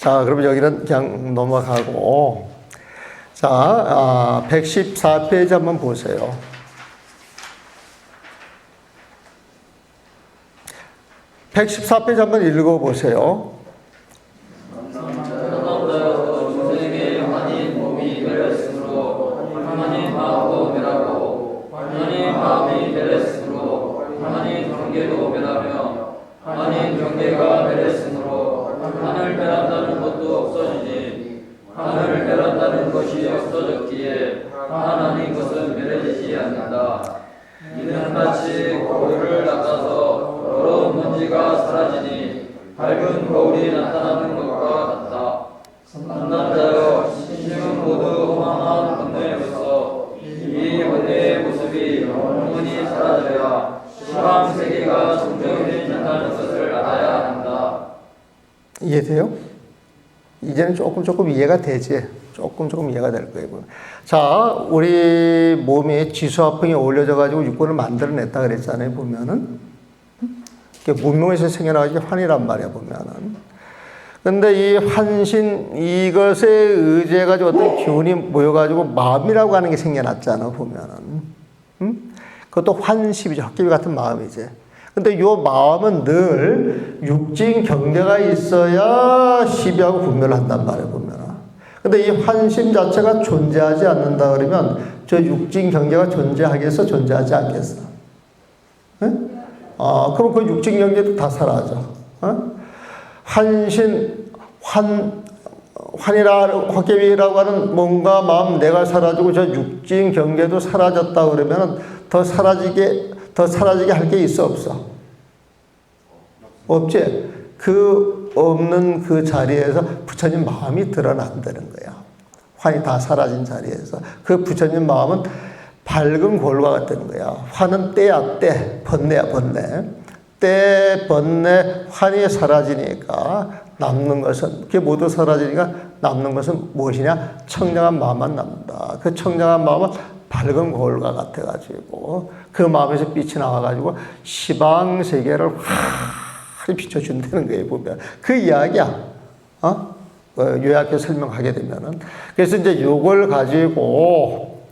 자, 그러면 여기는 그냥 넘어가고. 자, 114페이지 한번 보세요. 114페이지 한번 읽어보세요. 하나님 경계가 멸했으므로 하늘 멸한다는 것도 없어지니 하늘 멸한다는 것이 없어졌기에 하나님 것은 멸해지지 않는다. 이는 마치 거울을 닦아서 더러운 먼지가 사라지니 밝은 거울이 나타나는 것과 같다. 남자여 신중은 모두 험한 번뇌로서 이 번뇌의 모습이 영원히 사라져야 시방 세계가 정정해진다는 것을 알아야 한다. 이해돼요? 이제는 조금 이해가 되지. 조금 이해가 될 거예요. 자, 우리 몸에 지수화풍이 올려져가지고 육군을 만들어냈다 그랬잖아요. 보면은 문명에서 생겨나가지고 환이란 말이야. 보면은. 근데 이 환신 이것에 의지해가지고 어떤 기운이 모여가지고 마음이라고 하는 게 생겨났잖아. 보면은. 그것도 환십이죠. 헛개비 같은 마음이지. 근데 이 마음은 늘 육진 경계가 있어야 시비하고 분별을 한단 말이에요, 보면. 근데 이 환심 자체가 존재하지 않는다 그러면 저 육진 경계가 존재하겠어? 존재하지 않겠어? 네? 그럼 그 육진 경계도 다 사라져. 헛개비라고 하는 뭔가 마음 내가 사라지고 저 육진 경계도 사라졌다 그러면 더 사라지게 할 게 있어, 없어? 없지? 그 없는 그 자리에서 부처님 마음이 드러난다는 거야. 환이 다 사라진 자리에서. 그 부처님 마음은 밝은 골과 같다는 거야. 환은 때야, 때. 번뇌야, 번뇌. 때, 번뇌, 환이 사라지니까 남는 것은, 그게 모두 사라지니까 남는 것은 무엇이냐? 청량한 마음만 남는다. 그 청량한 마음은 밝은 거울과 같아가지고 그 마음에서 빛이 나와가지고 시방 세계를 환히 비춰준다는 거예요. 보면 그 이야기야. 요약해서 설명하게 되면은 그래서 이제 요걸 가지고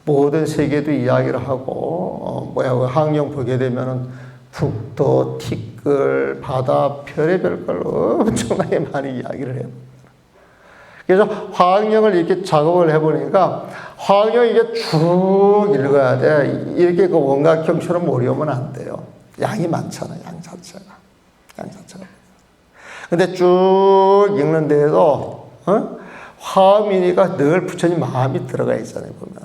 모든 세계도 이야기를 하고 항영 보게 되면은 북도, 티끌, 바다, 별의별 걸 엄청나게 많이 이야기를 해요. 그래서 화학령을 이렇게 작업을 해보니까 화학령 이게 쭉 읽어야 돼. 이렇게 그 원각형처럼 어려우면 안 돼요. 양이 많잖아, 양 자체가. 근데 쭉 읽는데도, 화음이니까 늘 부처님 마음이 들어가 있잖아요, 보면.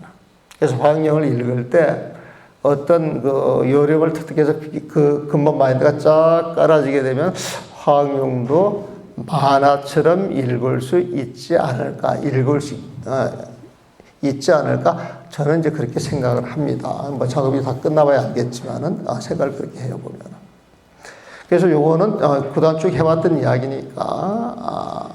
그래서 화학령을 읽을 때 어떤 그 요령을 터득해서 그 근본 마인드가 쫙 깔아지게 되면 화학령도 만화처럼 읽을 수 있지 않을까, 있지 않을까, 저는 이제 그렇게 생각을 합니다. 뭐 작업이 다 끝나봐야 알겠지만은, 생각을 그렇게 해요, 보면. 그래서 요거는, 그동안 쭉 해왔던 이야기니까,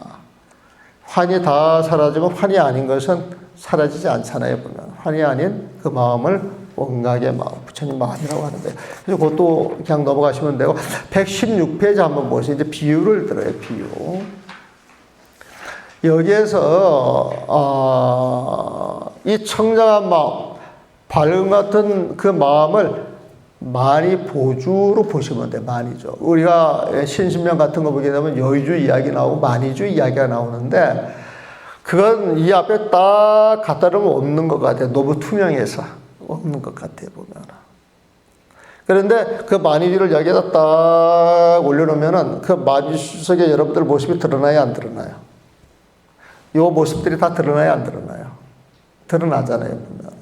환이 다 사라지면 환이 아닌 것은 사라지지 않잖아요, 보면. 환이 아닌 그 마음을 원각의 마음, 부처님 마음이라고 하는데. 그래서 그것도 그냥 넘어가시면 되고, 116페이지 한번 보세요. 이제 비유를 들어요, 비유. 여기에서, 이 청정한 마음, 밝음 같은 그 마음을 많이 보주로 보시면 돼요, 많이죠. 우리가 신신명 같은 거 보게 되면 여의주 이야기 나오고 많이주 이야기가 나오는데, 그건 이 앞에 딱 갖다 놓으면 없는 것 같아요. 너무 투명해서. 없는 것 같아요, 보면. 그런데 그 만이주를 여기에다 딱 올려놓으면은 그 만이주 속에 여러분들 모습이 드러나요, 안 드러나요? 요 모습들이 다 드러나요, 안 드러나요? 드러나잖아요, 보면.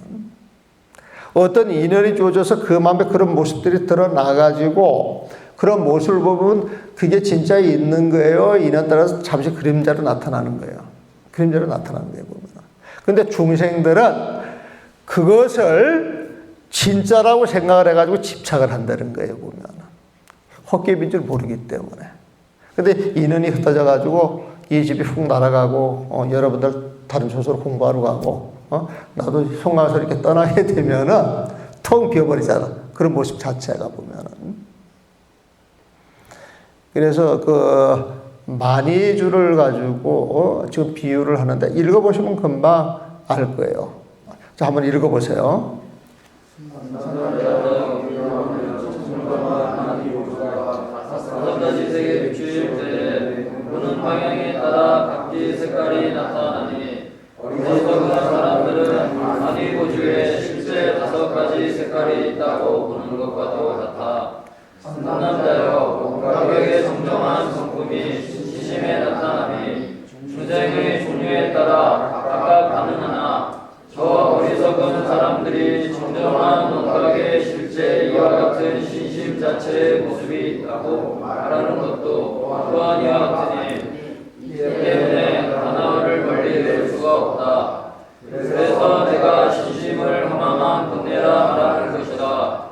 어떤 인연이 주어져서 그 마음에 그런 모습들이 드러나가지고 그런 모습을 보면 그게 진짜 있는 거예요? 인연 따라서 잠시 그림자로 나타나는 거예요. 그림자로 나타나는 거예요, 보면. 근데 중생들은 그것을 진짜라고 생각을 해가지고 집착을 한다는 거예요, 보면. 헛개비인 줄 모르기 때문에. 근데 인연이 흩어져가지고 이 집이 훅 날아가고, 여러분들 다른 곳으로 공부하러 가고, 나도 송가서 이렇게 떠나게 되면은 텅 비어버리잖아. 그런 모습 자체가 보면은. 그래서 만이주를 가지고 지금 비유를 하는데 읽어보시면 금방 알 거예요. 자, 한번 읽어보세요. 다섯 가지 색의 비추일 때 보는 방향에 따라 각기 색깔이 나타나니 어리석은 사람들은 만이 보주에 실제 다섯 가지 색깔이 있다고 보는 것과도 같아. 상남자여, 가격의 정정한 성품이 시심에 나타나니 중생의 종류에 따라 각각 가능하나 저 어리석은 사람들이 정정한 ond각의 실제 이와 같은 신심 자체의 모습이 있다고 말하는 것도 또한 이와 같으니 이 때문에 하나를 멀리 낼 수가 없다. 그래서 내가 신심을 허망한 번뇌라 말하는 것이다.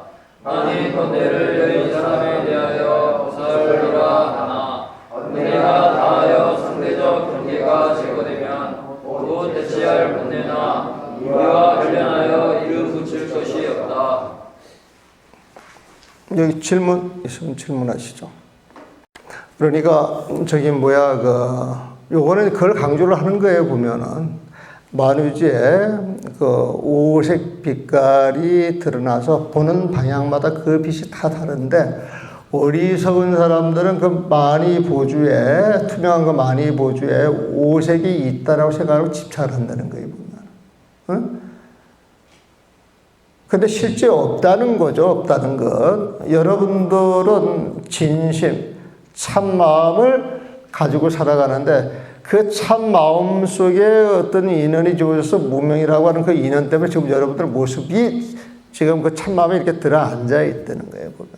만일 번뇌를 여인 사람에 대하여 보살이라 하나 번뇌가 다하여 상대적 경계가 제거되면 또 대체할 번뇌나 이와 관련하여 이름 붙일 것이 없다. 여기 질문 있으면 질문하시죠. 그러니까 저기 요거는 그걸 강조를 하는 거예요. 보면은 만유지에 그 오색 빛깔이 드러나서 보는 방향마다 그 빛이 다 다른데 어리석은 사람들은 그 만이 보주에 투명한 그 만이 보주에 오색이 있다라고 생각하고 집착을 한다는 거예요. 보면. 응? 근데 실제 없다는 거죠. 없다는 것. 여러분들은 진심, 참 마음을 가지고 살아가는데 그 참 마음 속에 어떤 인연이 주어져서 무명이라고 하는 그 인연 때문에 지금 여러분들 모습이 지금 그 참 마음에 이렇게 들어 앉아 있다는 거예요. 보면.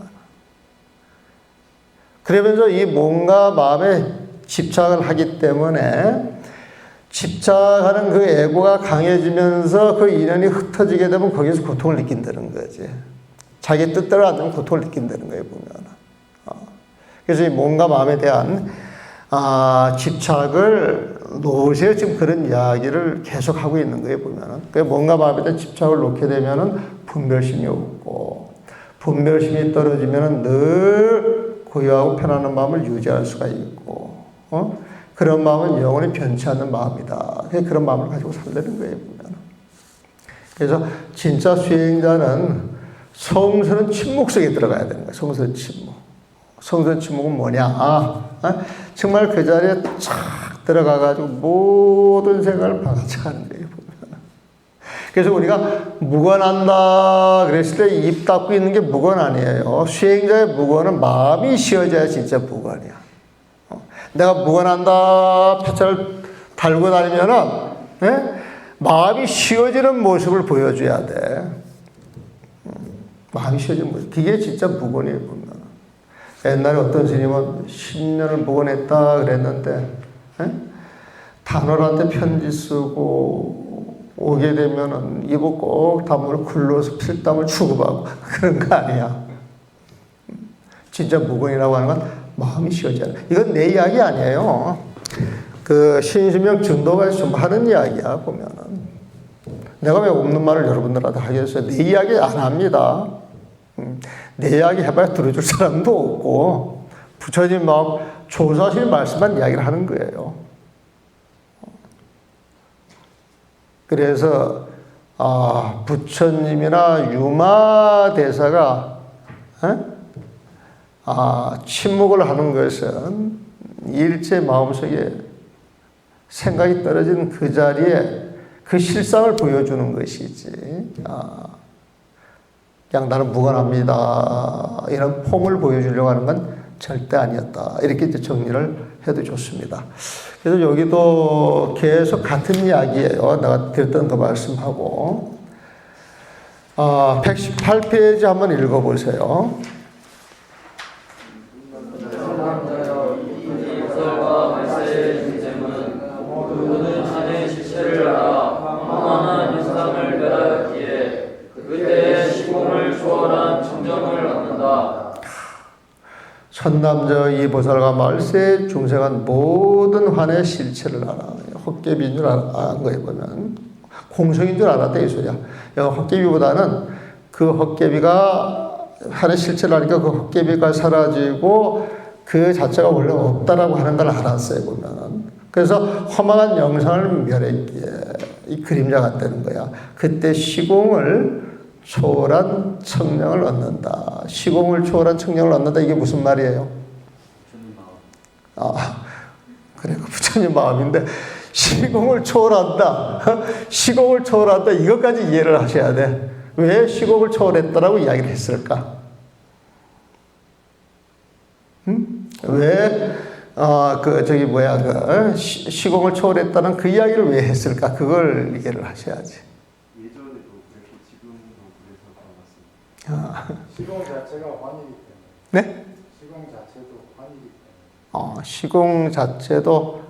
그러면서 이 뭔가 마음에 집착을 하기 때문에 집착하는 그 애고가 강해지면서 그 인연이 흩어지게 되면 거기서 고통을 느낀다는 거지. 자기 뜻대로 안 되면 고통을 느낀다는 거예요, 보면. 그래서 이 뭔가 마음에 대한 집착을 놓으세요. 지금 그런 이야기를 계속 하고 있는 거예요, 보면은. 그 뭔가 마음에 대한 집착을 놓게 되면은 분별심이 없고, 분별심이 떨어지면은 늘 고요하고 편안한 마음을 유지할 수가 있고, 그런 마음은 영원히 변치 않는 마음이다. 그런 마음을 가지고 살려는 거예요, 보면. 그래서 진짜 수행자는 성스러운 침묵 속에 들어가야 되는 거예요. 성스러운 침묵. 성스러운 침묵은 뭐냐? 정말 그 자리에 착 들어가가지고 모든 생각을 박아차는 거예요, 보면. 그래서 우리가 무건한다 그랬을 때 입 닫고 있는 게 무건 아니에요. 수행자의 무건은 마음이 쉬어져야 진짜 무건이야. 내가 무건한다 표창을 달고 다니면은 마음이 쉬어지는 모습을 보여줘야 돼. 마음이 쉬어지는 모습. 그게 진짜 무건이에요, 보면. 옛날에 어떤 스님은 10년을 무건했다 그랬는데 단월한테 편지 쓰고 오게 되면은 입을 꼭 다물어 굴러서 필땀을 주고받고 그런 거 아니야. 진짜 무건이라고 하는 건 마음이 쉬어져요. 이건 내 이야기 아니에요. 그 신심영 증도가에서 좀 하는 이야기야, 보면은. 내가 왜 없는 말을 여러분들한테 하겠어요? 내 이야기 안 합니다. 내 이야기 해봐야 들어줄 사람도 없고, 부처님 마음, 조사실 말씀만 이야기를 하는 거예요. 그래서, 부처님이나 유마대사가, 침묵을 하는 것은 일제 마음속에 생각이 떨어진 그 자리에 그 실상을 보여주는 것이지. 그냥 나는 무관합니다. 이런 폼을 보여주려고 하는 건 절대 아니었다. 이렇게 이제 정리를 해도 좋습니다. 그래서 여기도 계속 같은 이야기예요. 내가 드렸던 그 말씀하고. 118페이지 한번 읽어보세요. 천남저 이 보살과 말세 중생은 모든 환의 실체를 알아. 헛개비인 줄 아는 거에 보면 공성인 줄 알았대 이 소리야. 헛개비보다는 그 헛개비가 환의 실체를 아니까 그 헛개비가 사라지고 그 자체가 원래 없다라고 하는 걸 알았어요, 보면은. 그래서 허망한 영상을 멸했기에 이 그림자 같다는 거야. 그때 시공을 초월한 청량을 얻는다. 시공을 초월한 청량을 얻는다. 이게 무슨 말이에요? 그래, 부처님 마음인데, 시공을 초월한다. 시공을 초월한다. 이것까지 이해를 하셔야 돼. 왜 시공을 초월했다라고 이야기를 했을까? 왜, 시공을 초월했다는 그 이야기를 왜 했을까? 그걸 이해를 하셔야지. 예전에도 그랬고 지금도 그래서 그런 것 같습니다. 시공 자체가 환이기 때문에. 네? 시공 자체도 환이기 때문에. 시공 자체도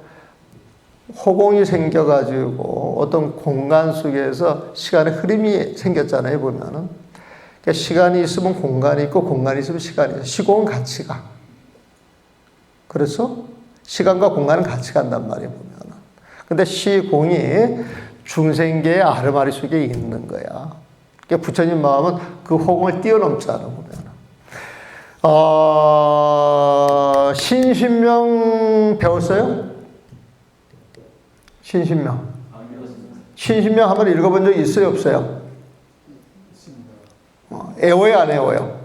허공이 생겨가지고 어떤 공간 속에서 시간의 흐름이 생겼잖아요, 보면은. 그러니까 시간이 있으면 공간이 있고, 공간이 있으면 시간이 있어요. 시공은 같이 가. 그래서 시간과 공간은 같이 간단 말이에요, 보면은. 근데 시공이 중생계의 아르마리 속에 있는 거야. 그러니까 부처님 마음은 그 허공을 뛰어넘잖아, 보면은. 신신명 배웠어요? 신신명. 신신명 한번 읽어본 적 있어요, 없어요? 애워요, 안 애워요?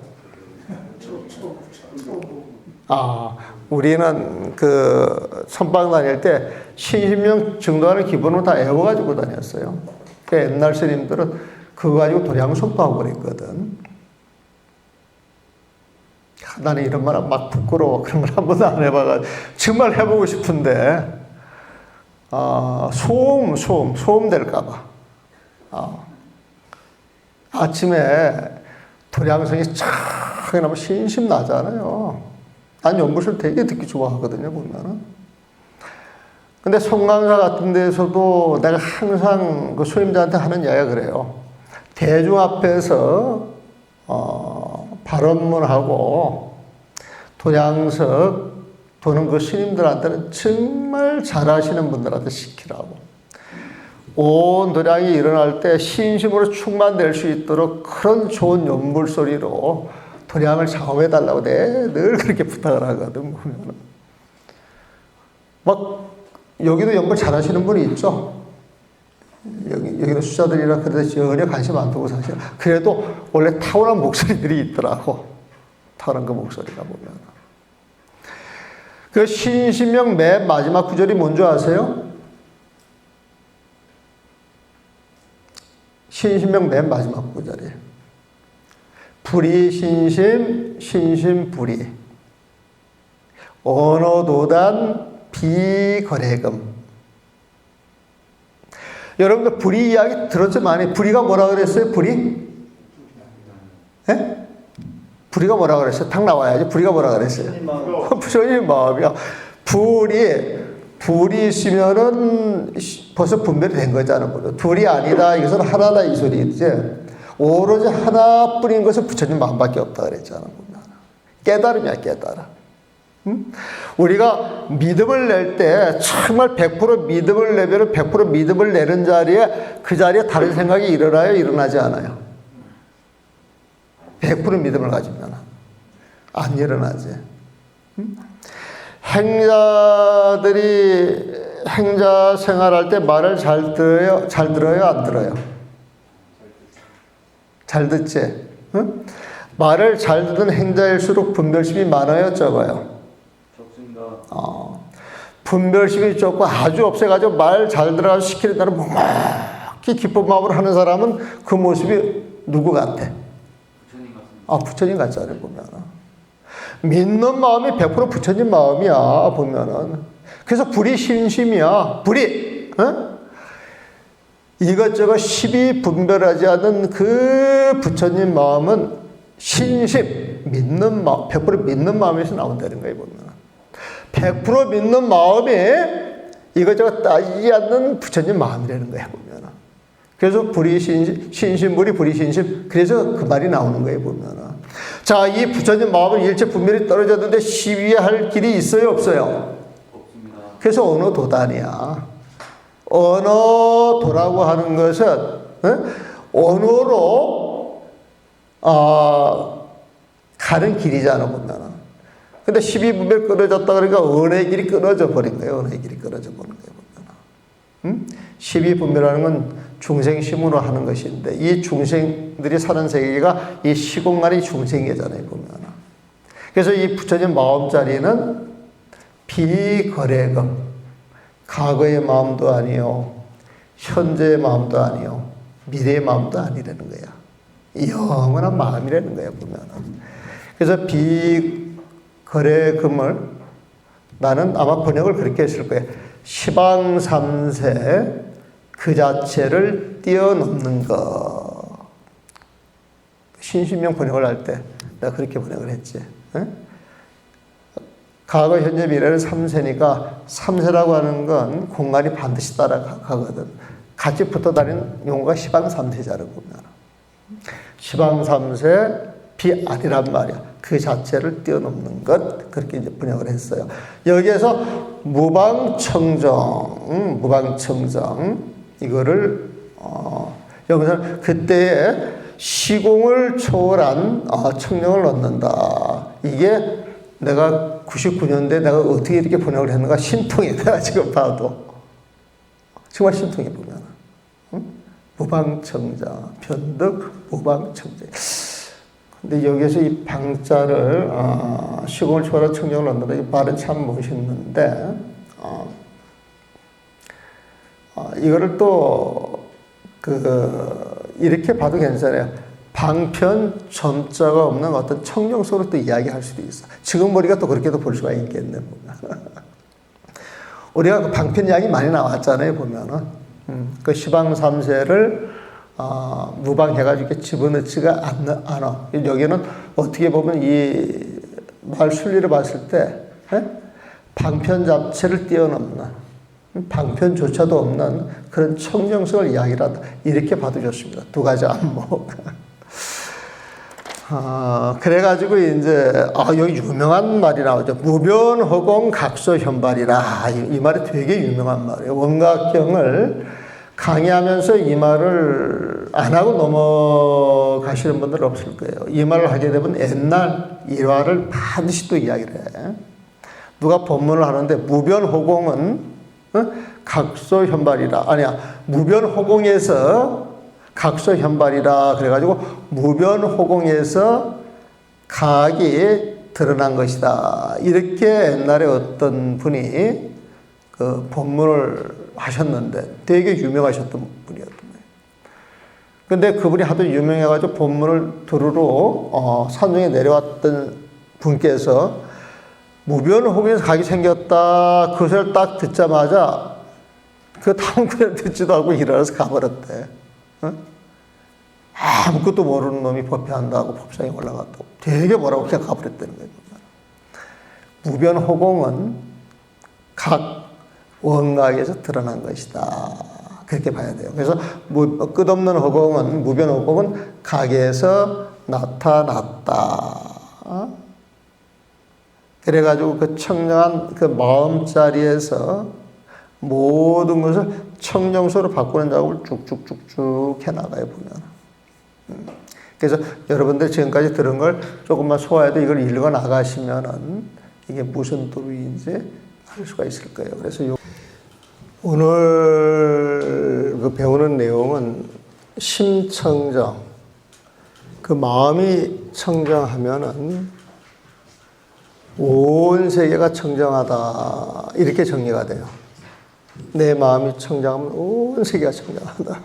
우리는 그 선방 다닐 때 신신명 증도하는 기본으로 다 애워가지고 다녔어요. 그 옛날 스님들은 그거 가지고 도량 선포하고 그랬거든. 나는 이런 말 막 부끄러워. 그런 걸 한 번도 안 해봐가지고 정말 해보고 싶은데 소음 될까봐. 아침에 도량성이 촥 나면 신심 나잖아요. 난 연불을 되게 듣기 좋아하거든요, 보면은. 근데 송강사 같은 데서도 내가 항상 그 소임자한테 하는 이야기가 그래요. 대중 앞에서, 발언문하고 도량석 도는 그 스님들한테는 정말 잘하시는 분들한테 시키라고. 온 도량이 일어날 때 신심으로 충만될 수 있도록 그런 좋은 연불 소리로 도량을 장엄해달라고 늘 그렇게 부탁을 하거든, 보면은. 여기도 연불 잘하시는 분이 있죠? 여기는 수자들이라 그래도 전혀 관심 안 두고 사실. 그래도 원래 타고난 목소리들이 있더라고. 타고난 그 목소리가 보면. 그 신신명 맨 마지막 구절이 뭔지 아세요? 신신명 맨 마지막 구절이에요. 불이 신심, 신심 불이. 언어도단 비거래금. 여러분들 불이 이야기 들었죠? 많이. 불이가 뭐라 그랬어요? 불이? 예? 불이가 뭐라 그랬어요? 탁 나와야지. 불이가 뭐라 그랬어요? 부처님 마음이야. 불이 있으면은 벌써 분별이 된 거잖아. 둘이 아니다. 이것은 하나다. 이 소리지. 오로지 하나뿐인 것은 부처님 마음밖에 없다 그랬잖아. 깨달음이야, 깨달음. 우리가 믿음을 낼 때 정말 100% 믿음을 내면 100% 믿음을 내는 자리에 그 자리에 다른 생각이 일어나요? 일어나지 않아요? 100% 믿음을 가지면 안 일어나지. 행자들이 행자 생활할 때 말을 잘 들어요? 안 들어요? 잘 듣지? 응? 말을 잘 듣는 행자일수록 분별심이 많아요? 적어요? 적습니다. 분별심이 적고 아주 없애가지고 말 잘 들어가서 시키는 대로 묵묵히 기쁜 마음으로 하는 사람은 그 모습이 누구 같아? 부처님 같습니다. 부처님 같잖아요, 보면은. 믿는 마음이 100% 부처님 마음이야, 보면은. 그래서 불이 신심이야. 불이, 이것저것 시비 분별하지 않는 그 부처님 마음은 신심, 믿는 마음, 100% 믿는 마음에서 나온다는 거예요, 보면. 100% 믿는 마음이 이것저것 따지지 않는 부처님 마음이라는 거예요, 보면. 그래서 불이 신심불이 불이 신심. 그래서 그 말이 나오는 거예요, 보면. 자, 이 부처님 마음은 일체 분별이 떨어졌는데 시위할 길이 있어요, 없어요? 없습니다. 그래서 언어도단이야. 언어도라고 하는 것은 언어로 가는 길이잖아, 보면. 근데 12분별 끊어졌다 그러니까 은혜의 길이 끊어져 버린 거예요. 은혜의 길이 끊어져 버린 거예요. 12분별하는 건 중생심으로 하는 것인데 이 중생들이 사는 세계가 이 시공간이 중생계잖아요. 보면. 그래서 이 부처님 마음자리는 비거래금, 과거의 마음도 아니요, 현재의 마음도 아니요, 미래의 마음도 아니라는 거야. 영원한 마음이라는 거야, 보면은. 그래서 비거래금을 나는 아마 번역을 그렇게 했을 거예요. 시방삼세 그 자체를 뛰어넘는 것. 신신명 번역을 할 때 내가 그렇게 번역을 했지. 에? 과거, 현재, 미래는 3세니까 3세라고 하는 건 공간이 반드시 따라가거든. 같이 붙어 다니는 용어가 시방삼세자라고 보면. 시방삼세 비 아니란 말이야. 그 자체를 뛰어넘는 것. 그렇게 이제 번역을 했어요. 여기에서 무방청정, 이거를, 여기서 그때의 시공을 초월한 청정을 얻는다. 이게 내가 99년대 내가 어떻게 이렇게 번역을 했는가 신통해. 내가 지금 봐도. 정말 신통해 보면. 무방청정, 변덕, 무방청정. 근데 여기서 이 방자를, 시공을 초월한 청정을 얻는다. 이 말은 참 멋있는데, 이거를 또, 이렇게 봐도 괜찮아요. 방편, 점자가 없는 어떤 청정소로 또 이야기할 수도 있어. 지금 우리가 또 그렇게도 볼 수가 있겠네, 보면. 우리가 그 방편 이야기 많이 나왔잖아요, 보면은. 그 시방삼세를, 무방해가지고 집어넣지가 않아. 여기는 어떻게 보면 이 말 순리를 봤을 때, 방편 자체를 뛰어넘는, 방편조차도 없는 그런 청정성을 이야기한다. 이렇게 봐도 좋습니다. 두 가지 안목. 그래가지고 이제 여기 유명한 말이 나오죠. 무변허공 각소현발이라. 이 말이 되게 유명한 말이에요. 원각경을 강의하면서 이 말을 안 하고 넘어가시는 분들 없을 거예요. 이 말을 하게 되면 옛날 일화를 반드시 또 이야기를 해. 누가 법문을 하는데 무변허공은 각소현발이라. 아니야. 무변호공에서 각소현발이라. 그래가지고 무변호공에서 각이 드러난 것이다. 이렇게 옛날에 어떤 분이 그 법문을 하셨는데 되게 유명하셨던 분이었던 거예요. 근데 그분이 하도 유명해가지고 법문을 들으러 산중에 내려왔던 분께서 무변호공에서 각이 생겼다. 그 소리를 딱 듣자마자 그 다음 그냥 듣지도 않고 일어나서 가버렸대. 아무것도 모르는 놈이 법회한다고 법상에 올라갔다고. 되게 뭐라고 그냥 가버렸다는 거예요. 무변호공은 각 원각에서 드러난 것이다. 그렇게 봐야 돼요. 그래서 끝없는 허공은, 무변호공은 각에서 나타났다. 그래가지고 그 청정한 그 마음자리에서 모든 것을 청정소로 바꾸는 작업을 쭉쭉쭉쭉 해나가요, 보면. 그래서 여러분들 지금까지 들은 걸 조금만 소화해도 이걸 읽어 나가시면은 이게 무슨 도리인지 알 수가 있을 거예요. 그래서 오늘 그 배우는 내용은 심청정. 그 마음이 청정하면은 온 세계가 청정하다. 이렇게 정리가 돼요. 내 마음이 청정하면 온 세계가 청정하다.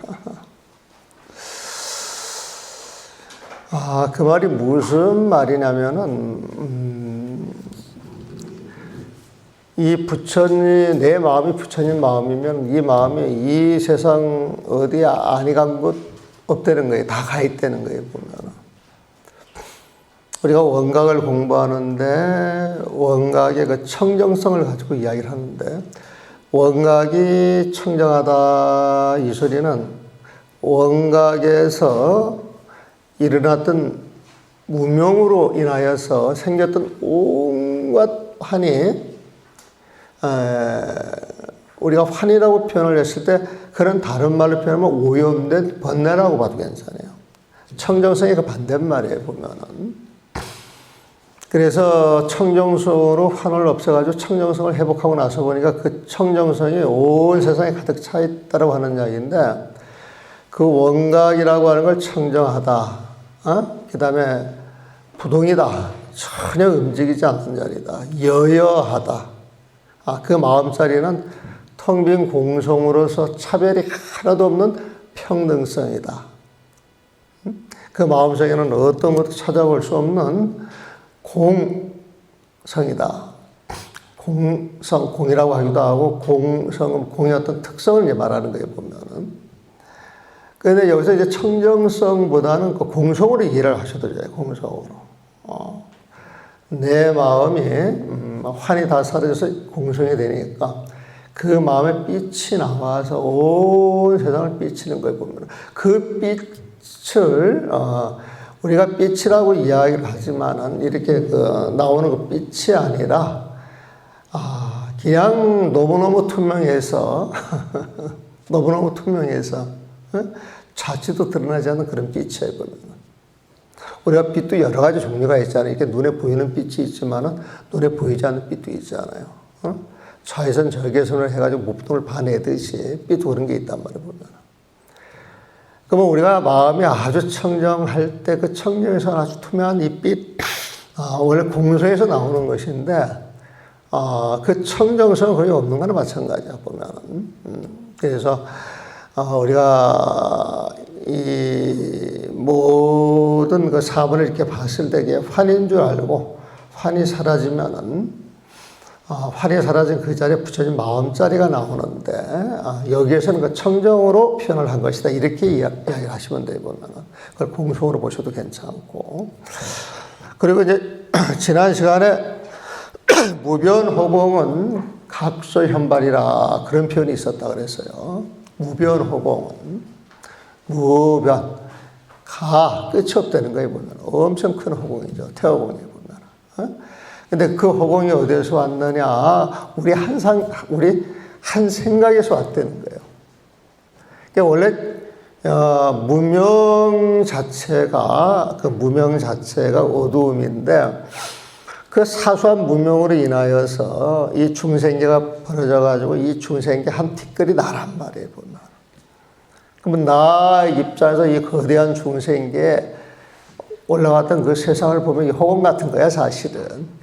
그 말이 무슨 말이냐면은, 이 부처님, 내 마음이 부처님 마음이면 이 마음이 이 세상 어디에 아니 간 곳 없다는 거예요. 다 가 있다는 거예요, 보면은. 우리가 원각을 공부하는데 원각의 그 청정성을 가지고 이야기를 하는데 원각이 청정하다 이 소리는 원각에서 일어났던 무명으로 인하여서 생겼던 온갖 환이 우리가 환이라고 표현을 했을 때 그런 다른 말로 표현하면 오염된 번뇌라고 봐도 괜찮아요. 청정성이 그 반대말이에요, 보면은. 그래서 청정성으로 환을 없애가지고 청정성을 회복하고 나서 보니까 그 청정성이 온 세상에 가득 차 있다고 하는 이야기인데, 그 원각이라고 하는 걸 청정하다. 그 다음에 부동이다. 전혀 움직이지 않는 자리다. 여여하다. 그 마음자리는 텅 빈 공성으로서 차별이 하나도 없는 평등성이다. 그 마음속에는 어떤 것도 찾아볼 수 없는 공성이다. 공성, 공이라고 하기도 하고, 공성은 공의 어떤 특성을 이제 말하는 거예요, 보면은. 그런데 여기서 이제 청정성보다는 그 공성으로 이해를 하셔도 돼요, 공성으로. 내 마음이, 환이 다 사라져서 공성이 되니까, 그 마음에 빛이 나와서 온 세상을 비치는 거예요, 보면. 그 빛을, 우리가 빛이라고 이야기를 하지만은 이렇게 나오는 그 빛이 아니라, 그냥 너무너무 투명해서, 너무너무 투명해서, 자취도 드러나지 않는 그런 빛이에요, 보면. 우리가 빛도 여러 가지 종류가 있잖아요. 이렇게 눈에 보이는 빛이 있지만은 눈에 보이지 않는 빛도 있잖아요. 좌회선 절개선을 해가지고 목동을 봐내듯이 빛도 그런 게 있단 말이에요, 보면. 그러면 우리가 마음이 아주 청정할 때 그 청정에서 아주 투명한 이 빛, 원래 공성에서 나오는 것인데, 그 청정성은 거의 없는 거나 마찬가지야, 보면은. 그래서, 우리가 이 모든 그 사본을 이렇게 봤을 때 이게 환인 줄 알고, 환이 사라지면은, 환이 사라진 그 자리에 붙여진 마음자리가 나오는데, 여기에서는 그 청정으로 표현을 한 것이다. 이렇게 이야기를 하시면 돼요, 보면은. 그걸 공성으로 보셔도 괜찮고. 그리고 이제, 지난 시간에 무변호공은 각소현발이라 그런 표현이 있었다 그랬어요. 무변호공은. 무변. 끝이 없다는 거예요, 보면. 엄청 큰 호공이죠. 태호공에 보면. 근데 그 호공이 어디에서 왔느냐? 우리 한 생각에서 왔다는 거예요. 그러니까 원래, 무명 자체가 어두움인데, 그 사소한 무명으로 인하여서 이 중생계가 벌어져가지고 이 중생계 한 티끌이 나란 말이에요, 보면. 그러면 나 입장에서 이 거대한 중생계에 올라왔던 그 세상을 보면 이 호공 같은 거야, 사실은.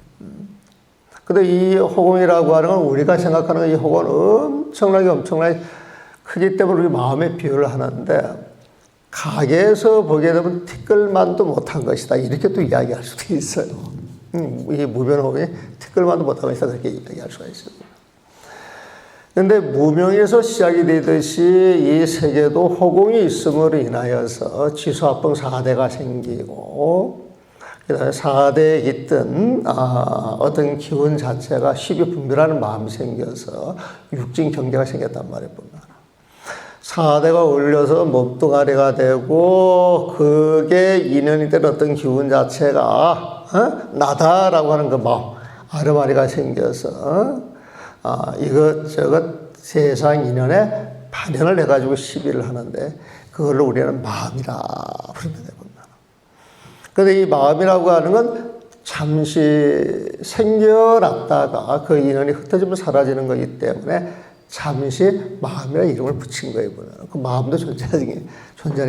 근데 이 호공이라고 하는 건 우리가 생각하는 이 호공은 엄청나게 크기 때문에 우리 마음에 비유를 하는데, 가게에서 보게 되면 티끌만도 못한 것이다. 이렇게 또 이야기할 수도 있어요. 이 무변호공이 티끌만도 못한 것이다. 그렇게 이야기할 수가 있어요. 근데 무명에서 시작이 되듯이 이 세계도 호공이 있음으로 인하여서 지수합봉 4대가 생기고, 그 다음에 4대에 깃든 어떤 기운 자체가 쉽이 분별하는 마음이 생겨서 육진 경계가 생겼단 말이에요, 보면. 4대가 올려서 몸뚱아리가 되고, 그게 인연이 된 어떤 기운 자체가 나다라고 하는 그 마음, 아르마리가 생겨서 이것저것 세상 인연에 반연을 해가지고 시비를 하는데, 그걸로 우리는 마음이라 부르면 되거든요. 그런데 이 마음이라고 하는 건 잠시 생겨났다가 그 인연이 흩어지면 사라지는 거기 때문에 잠시 마음이라는 이름을 붙인 거예요, 보면. 그 마음도 존재하는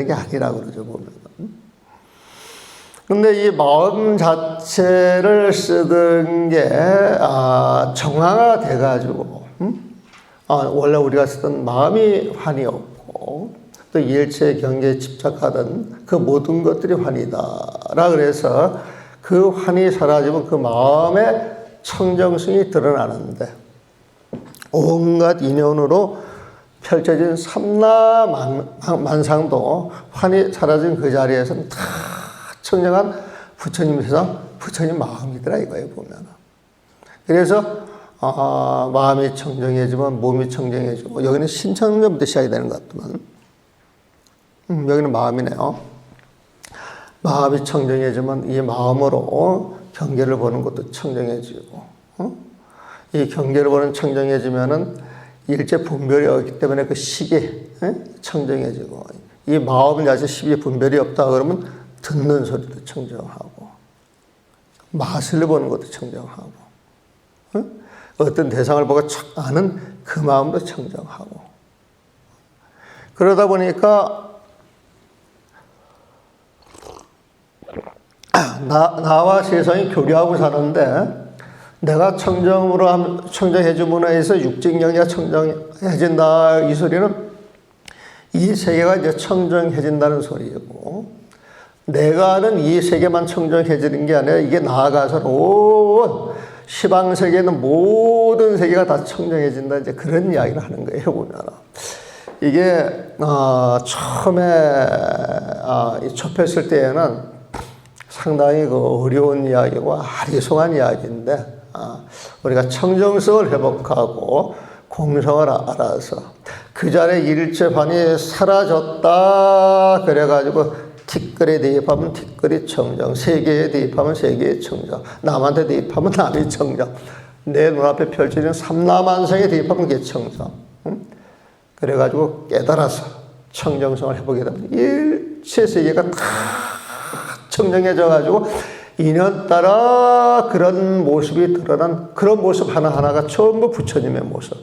게 아니라고 그러죠, 보면. 근데 이 마음 자체를 쓰던 게, 정화가 돼가지고, 원래 우리가 쓰던 마음이 환이었고, 또 일체 경계에 집착하던 그 모든 것들이 환이다라 그래서 그 환이 사라지면 그 마음의 청정성이 드러나는데, 온갖 인연으로 펼쳐진 삼라만상도 환이 사라진 그 자리에서는 다 청정한 부처님 세상, 부처님 마음이더라 이거예요, 보면. 그래서 마음이 청정해지면 몸이 청정해지고, 여기는 신청전부터 시작이 되는 것 같지만, 여기는 마음이네요. 마음이 청정해지면 이 마음으로 경계를 보는 것도 청정해지고, 이 경계를 보는 청정해지면은 일체 분별이 없기 때문에 그 시계 청정해지고, 이 마음 자체 시계 분별이 없다 그러면 듣는 소리도 청정하고, 맛을 보는 것도 청정하고, 어떤 대상을 보고 착 아는 그 마음도 청정하고. 그러다 보니까 나와 세상이 교류하고 사는데, 내가 청정해줌으로 해서 육진경계가 청정해진다, 이 소리는 이 세계가 이제 청정해진다는 소리고, 내가 아는 이 세계만 청정해지는 게 아니라 이게 나아가서 온 시방세계에 있는 모든 세계가 다 청정해진다, 이제 그런 이야기를 하는 거예요, 보면. 이게 처음에 접했을 때에는 상당히 그 어려운 이야기고 아리송한 이야기인데, 우리가 청정성을 회복하고 공성을 알아서 그 자리에 일체반이 사라졌다 그래가지고 티끌에 대입하면 티끌이 청정, 세계에 대입하면 세계의 청정, 남한테 대입하면 남의 청정, 내 눈앞에 펼쳐지는 삼라만상에 대입하면 그게 청정. 그래가지고 깨달아서 청정성을 해보게 되면 일체 세계가 다 청정해져가지고 인연따라 그런 모습이 드러난 그런 모습 하나하나가 전부 부처님의 모습.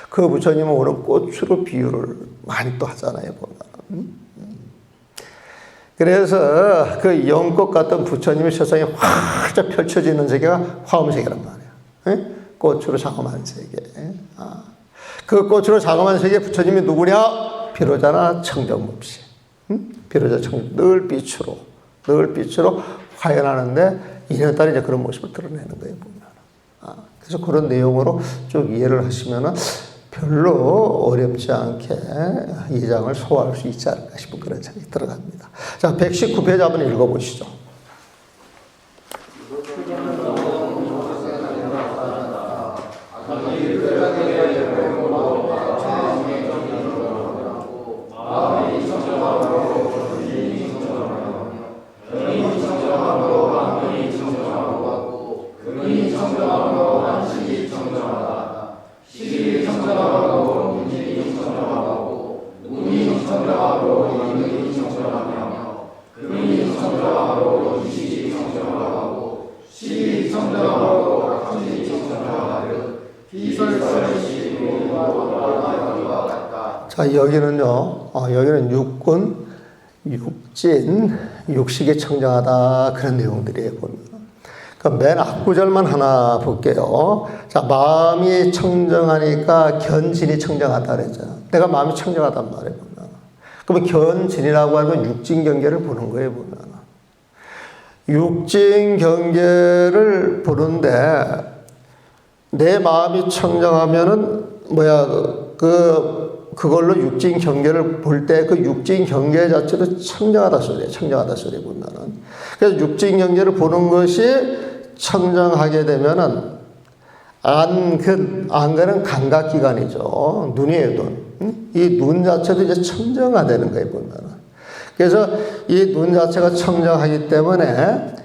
그 부처님은 오늘 꽃으로 비유를 많이 또 하잖아요, 보면. 그래서 그 연꽃 같은 부처님의 세상에 활짝 펼쳐지는 세계가 화엄세계란 말이에요. 꽃으로 장엄한 세계. 그 꽃으로 장엄한 세계 부처님이 누구냐? 비로자나 청정법시. 비로자 청정, 늘 빛으로 화연하는데 인연따라 이제 그런 모습을 드러내는 거예요, 보면. 그래서 그런 내용으로 쭉 이해를 하시면은 별로 어렵지 않게 이 장을 소화할 수 있지 않을까 싶은 그런 생각이 들어갑니다. 자, 119페이지 한번 읽어보시죠. 자, 여기는 육군, 육진, 육식이 청정하다, 그런 내용들이에요, 보면. 그러니까 맨 앞구절만 하나 볼게요. 자, 마음이 청정하니까 견진이 청정하다 그랬잖아. 내가 마음이 청정하단 말이에요, 보면. 그러면 견진이라고 하면 육진 경계를 보는 거예요, 보면. 육진 경계를 보는데, 내 마음이 청정하면은, 그걸로 육진 경계를 볼 때 그 육진 경계 자체도 청정하다 소리예요. 청정하다 소리 보면은. 그래서 육진 경계를 보는 것이 청정하게 되면은 안근은 감각기관이죠. 눈이에요, 눈. 이 눈 자체도 이제 청정화되는 거예요, 보면은. 그래서 이 눈 자체가 청정하기 때문에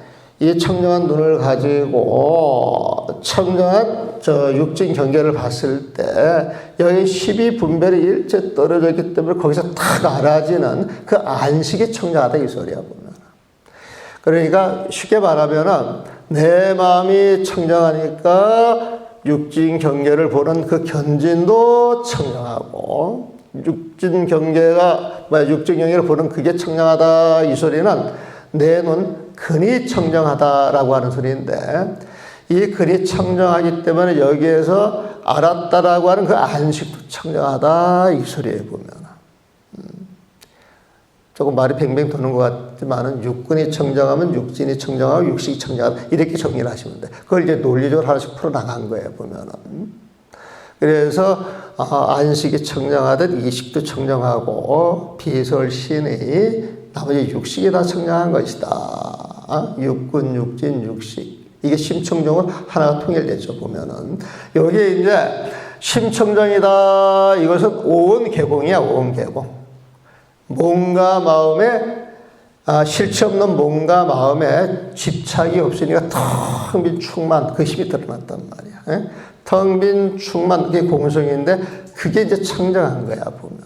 이 청정한 눈을 가지고 청정한 육진 경계를 봤을 때 여기 12분별이 일체 떨어져 있기 때문에 거기서 탁 알아지는 그 안식이 청정하다 이 소리야, 보면. 그러니까 쉽게 말하면 내 마음이 청정하니까 육진 경계를 보는 그 견진도 청정하고, 육진 경계를 보는 그게 청정하다 이 소리는 내 눈 근이 청정하다라고 하는 소리인데, 이 근이 청정하기 때문에 여기에서 알았다라고 하는 그 안식도 청정하다 이 소리에 보면. 조금 말이 뱅뱅 도는 것 같지만은 육근이 청정하면 육진이 청정하고 육식이 청정하다 이렇게 정리를 하시면 돼. 그걸 이제 논리적으로 하나씩 풀어 나간 거예요, 보면은. 그래서 안식이 청정하듯 이식도 청정하고 비설신의 나머지 육식이 다 청정한 것이다. 육근, 육진, 육식. 이게 심청정은 하나가 통일되죠, 보면은. 여기에 이제 심청정이다. 이것은 온 개공이야, 온 개공. 몸과 마음에, 실체 없는 몸과 마음에 집착이 없으니까 텅 빈 충만, 그 힘이 드러났단 말이야. 텅 빈 충만, 그게 공성인데, 그게 이제 청정한 거야, 보면.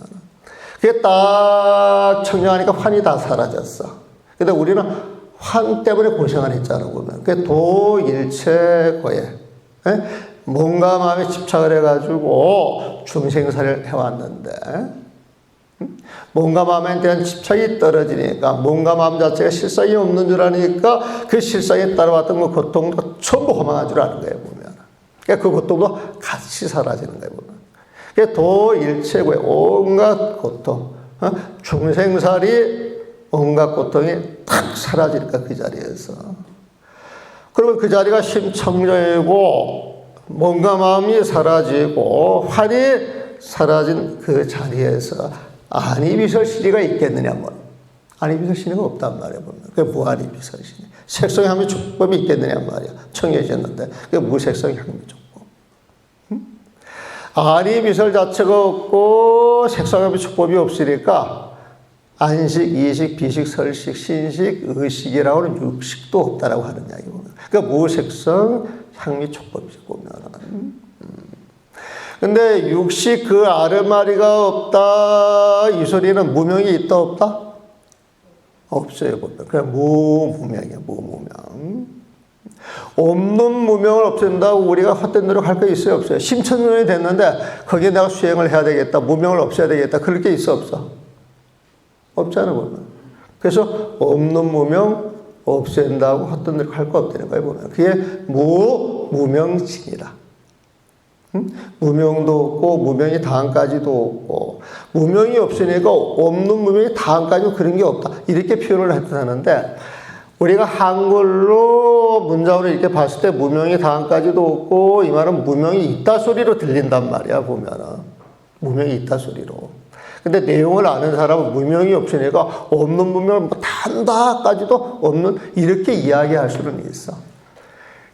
그게 딱 청정하니까 환이 다 사라졌어. 근데 우리는 환 때문에 고생을 했잖아, 보면. 그 도일체고에. 몸과 마음에 집착을 해가지고 중생사를 해왔는데, 몸과 마음에 대한 집착이 떨어지니까, 몸과 마음 자체가 실상이 없는 줄 아니까, 그 실상에 따라왔던 그 고통도 전부 허망한 줄 아는 거예요, 보면. 그러니까 그 고통도 같이 사라지는 거예요, 보면. 그게 도일체고의 온갖 고통, 중생살이 온갖 고통이 탁 사라지니까 그 자리에서. 그러면 그 자리가 심청정이고 몸과 마음이 사라지고 환이 사라진 그 자리에서 안이비설시리가 있겠느냐 뭐. 안이비설시리가 없단 말이야 보면. 그게 무안이비설시리. 색성의 향미 촉법이 있겠느냐 말이야. 청해졌는데 그게 무색성 향미 촉법. 안이비설 자체가 없고 색성의 촉법이 없으니까 안식, 이식, 비식, 설식, 신식, 의식이라고 하는 육식도 없다라고 하는 이야기 보면. 그러니까 무색성, 향미, 촉법이죠, 보면은. 근데 육식 그 아르마리가 없다, 이 소리는 무명이 있다, 없다? 없어요, 보면. 그냥 무무명이야, 무무명. 없는 무명을 없앤다고 우리가 헛된 노력할 거 있어요, 없어요? 심천년이 됐는데 거기에 내가 수행을 해야 되겠다, 무명을 없애야 되겠다, 그럴 게 있어, 없어? 없잖아, 보면. 그래서 없는 무명 없앤다고 헛된 노력 할 거 없다는 거예요, 보면. 그게 무명진이다. 무명도 없고, 무명이 다한까지도 없고, 무명이 없으니까 없는 무명이 다한까지 그런 게 없다. 이렇게 표현을 하는데, 우리가 한글로 문장으로 이렇게 봤을 때 무명이 다한까지도 없고, 이 말은 무명이 있다 소리로 들린단 말이야, 보면은. 무명이 있다 소리로. 근데 내용을 아는 사람은 무명이 없으니까 없는 무명을 뭐 단다까지도 없는 이렇게 이야기할 수는 있어.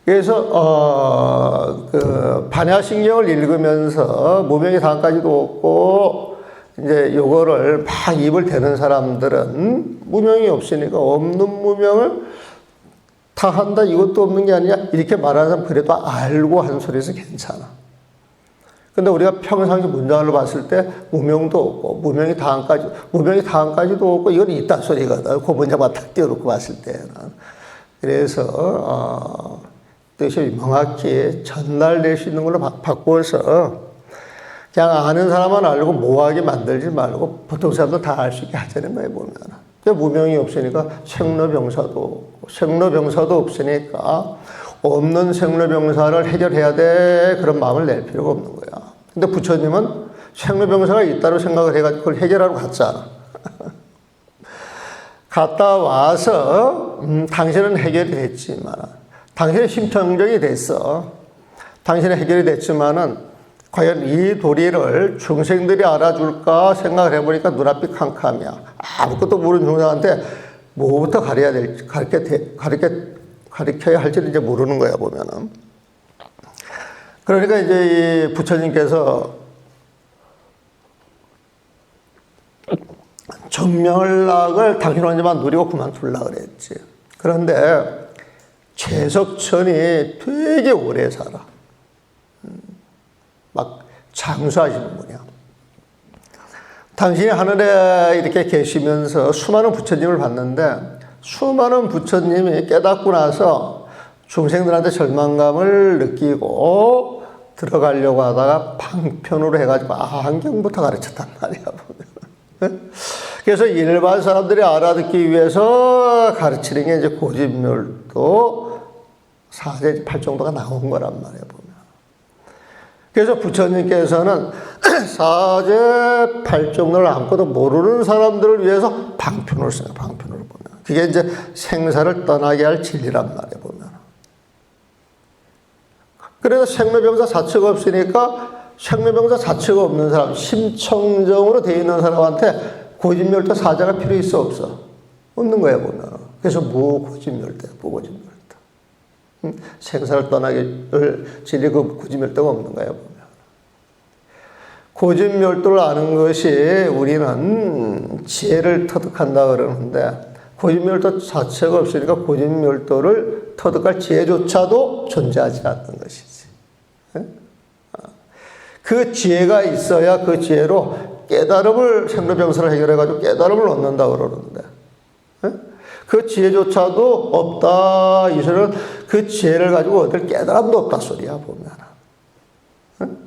그래서 그 반야신경을 읽으면서 무명이 다까지도 없고 이제 요거를 막 입을 대는 사람들은 무명이 없으니까 없는 무명을 다 한다 이것도 없는 게 아니냐 이렇게 말하는 사람 그래도 알고 한 소리에서 괜찮아. 근데 우리가 평상시 문장으로 봤을 때 무명도 없고 무명이 다한까지도 없고 이건 있다 소리거든. 그 문장만 탁 띄워놓고 봤을 때는. 그래서 뜻이 명확히 전달될 수 있는 걸로 바꿔서 그냥 아는 사람만 알고 모호하게 만들지 말고 보통 사람도 다 알 수 있게 하자는 거예요 보면. 무명이 없으니까 생로병사도 없으니까 없는 생로병사를 해결해야 돼 그런 마음을 낼 필요가 없는 거야. 근데 부처님은 생로병사가 있다고 생각을 해가지고 그걸 해결하러 갔잖아. 갔다 와서 당신은 해결이 됐지만 당신의 심청정이 됐어. 당신은 해결이 됐지만은 과연 이 도리를 중생들이 알아줄까 생각을 해보니까 눈앞이 캄캄이야. 아무것도 모르는 중생한테 뭐부터 가르쳐야 할지를 이제 모르는 거야, 보면은. 그러니까 이제 이 부처님께서 정명을락을 당신 혼자만 누리고 그만둘라 그랬지. 그런데 최석천이 되게 오래 살아. 막 장수하시는 분이야. 당신이 하늘에 이렇게 계시면서 수많은 부처님을 봤는데 수많은 부처님이 깨닫고 나서 중생들한테 절망감을 느끼고 들어가려고 하다가 방편으로 해가지고 안경부터 가르쳤단 말이야. 보면. 그래서 일반 사람들이 알아듣기 위해서 가르치는 게 이제 고집멸도 사제 8정도가 나온 거란 말이야. 보면. 그래서 부처님께서는 사제 8정도를 아무것도 모르는 사람들을 위해서 방편을 써요. 방편으로 보면. 그게 이제 생사를 떠나게 할 진리란 말이야. 보면. 그래서 생로병사 자체가 없으니까 생로병사 자체가 없는 사람, 심청정으로 되어 있는 사람한테 고집멸도 사자가 필요 있어 없어? 없는 거야 보면. 그래서 무고집멸대, 무고집멸대. 생사를 떠나게 진리 그 고집멸도가 없는 거야 보면. 고집멸도를 아는 것이 우리는 지혜를 터득한다 그러는데 고집멸도 자체가 없으니까 고집멸도를 터득할 지혜조차도 존재하지 않는 것이지. 그 지혜가 있어야 그 지혜로 깨달음을 생로병사를 해결해가지고 깨달음을 얻는다 그러는데 그 지혜조차도 없다. 이 소리는 그 지혜를 가지고 얻을 깨달음도 없다 소리야 보면. 응?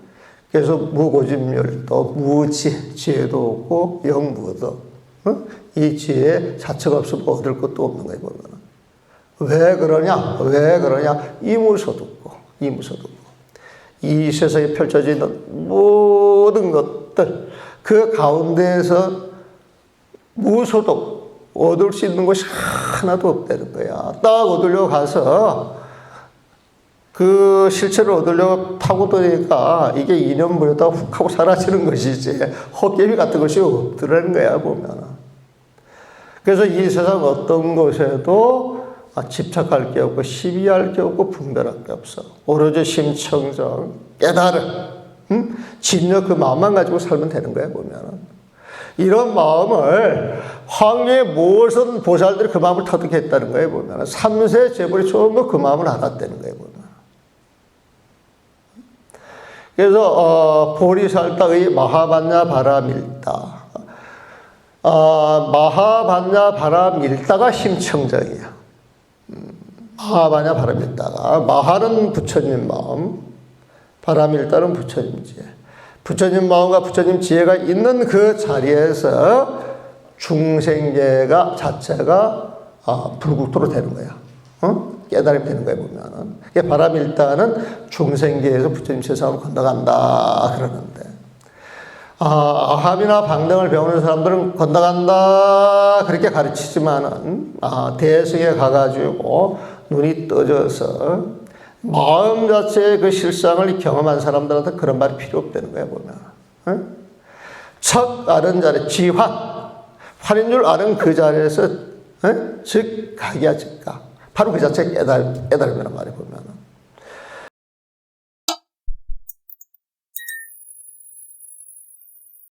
그래서 무고집멸도 지혜도 없고 영무도. 응? 이 지혜 자체가 없으면 얻을 것도 없는 거야 보면. 왜 그러냐? 왜 그러냐? 이무소득고 이 세상에 펼쳐지는 모든 것들 그 가운데에서 무소득 얻을 수 있는 것이 하나도 없다는 거야. 딱 얻으려고 가서 그 실체를 얻으려고 타고드니까 이게 이념부여다 훅 하고 사라지는 것이지 헛개비 같은 것이 없더라는 거야 보면. 그래서 이 세상 어떤 곳에도 집착할 게 없고 시비할 게 없고 분별할 게 없어. 오로지 심청정 깨달음 진여 그 마음만 가지고 살면 되는 거야 보면. 이런 마음을 황제의 모든 보살들이 그 마음을 터득했다는 거예요 보면. 3세 재벌이 전부 그 마음을 알았다는 거예요 보면. 그래서 보리살다의 마하반야 바라밀다. 마하반야 바라밀다가 심청정이야. 마하반야 바라밀다가 마하는 부처님 마음, 바라밀다는 부처님 지혜. 부처님 마음과 부처님 지혜가 있는 그 자리에서 중생계가 자체가 불국토로 되는 거야. 깨달음이 되는 거야 보면은. 바라밀다는 중생계에서 부처님 세상으로 건너간다 그러는데, 아함이나 방등을 배우는 사람들은 건너간다 그렇게 가르치지만은 대승에 가가지고 눈이 떠져서 마음 자체의 그 실상을 경험한 사람들한테 그런 말이 필요 없다는 거야 보면. 척 아는 자리 환인 줄 아는 그 자리에서 즉 각이야 즉각 바로 그 자체가 깨달음이란 말이야 보면.